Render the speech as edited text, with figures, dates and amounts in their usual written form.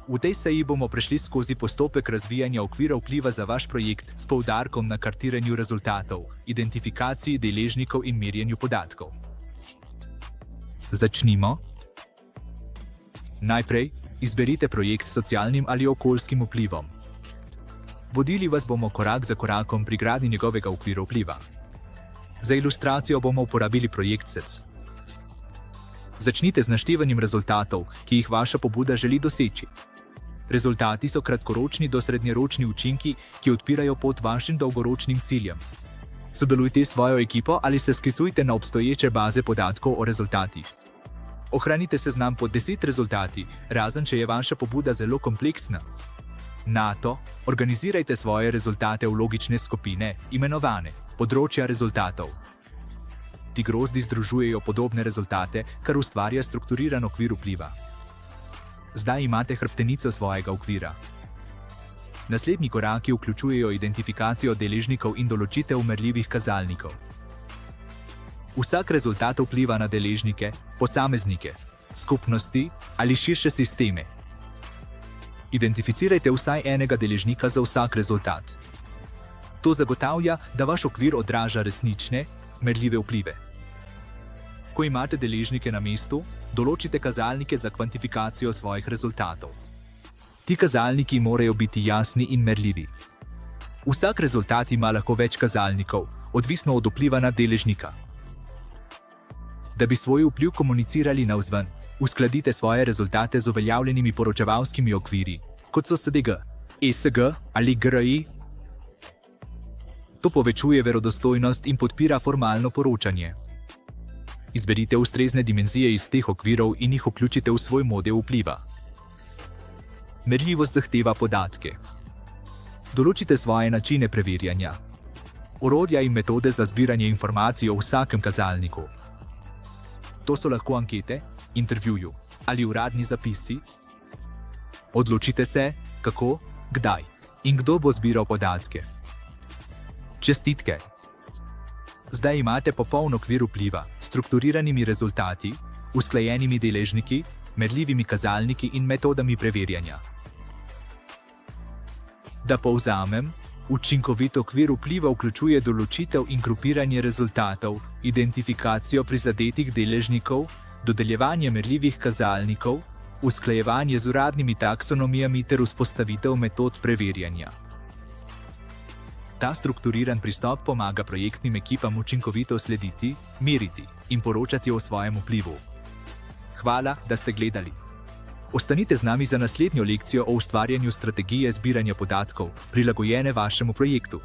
V tej seji bomo prešli skozi postopek razvijanja okvira vpliva za vaš projekt s poudarkom na kartiranju rezultatov, identifikaciji deležnikov in merjenju podatkov. Začnimo. Najprej izberite projekt s socialnim ali okoljskim vplivom. Vodili vas bomo korak za korakom pri gradnji njegovega okvira vpliva. Za ilustracijo bomo uporabili projekt SEC. Začnite z naštevanjem rezultatov, ki jih vaša pobuda želi doseči. Rezultati so kratkoročni do srednjeročni učinki, ki odpirajo pot vašim dolgoročnim ciljem. Sodelujte s svojo ekipo ali se sklicujte na obstoječe baze podatkov o rezultatih. Ohranite seznam pod 10 rezultati, razen če je vaša pobuda zelo kompleksna. Nato organizirajte svoje rezultate v logične skupine, imenovane področja rezultatov. Ti grozdi združujejo podobne rezultate, kar ustvarja strukturiran okvir vpliva. Zdaj imate hrbtenico svojega okvira. Naslednji koraki vključujejo identifikacijo deležnikov in določitev merljivih kazalnikov. Vsak rezultat vpliva na deležnike, posameznike, skupnosti ali širše sisteme. Identificirajte vsaj enega deležnika za vsak rezultat. To zagotavlja, da vaš okvir odraža resnične, merljive vplive. Ko imate deležnike na mestu, določite kazalnike za kvantifikacijo svojih rezultatov. Ti kazalniki morajo biti jasni in merljivi. Vsak rezultat ima lahko več kazalnikov, odvisno od vpliva na deležnika. Da bi svoj vpliv komunicirali navzven, uskladite svoje rezultate z uveljavljenimi poročevalskimi okviri, kot so SDG, ESG ali GRI. To povečuje verodostojnost in podpira formalno poročanje. Izberite ustrezne dimenzije iz teh okvirov in jih vključite v svoj model vpliva. Merljivost zahteva podatke. Določite svoje načine preverjanja. Orodja in metode za zbiranje informacij o vsakem kazalniku. To so lahko ankete, intervjuji ali uradni zapisi. Odločite se, kako, kdaj in kdo bo zbiral podatke. Čestitke! Zdaj imate popoln okvir vpliva s strukturiranimi rezultati, usklajenimi deležniki, merljivimi kazalniki in metodami preverjanja. Da povzamem, učinkovit okvir vpliva vključuje določitev in grupiranje rezultatov, identifikacijo prizadetih deležnikov, dodeljevanje merljivih kazalnikov, usklajevanje z uradnimi taksonomijami ter vzpostavitev metod preverjanja. Ta strukturiran pristop pomaga projektnim ekipam učinkovito slediti, meriti in poročati o svojem vplivu. Hvala, da ste gledali. Ostanite z nami za naslednjo lekcijo o ustvarjanju strategije zbiranja podatkov, prilagojene vašemu projektu.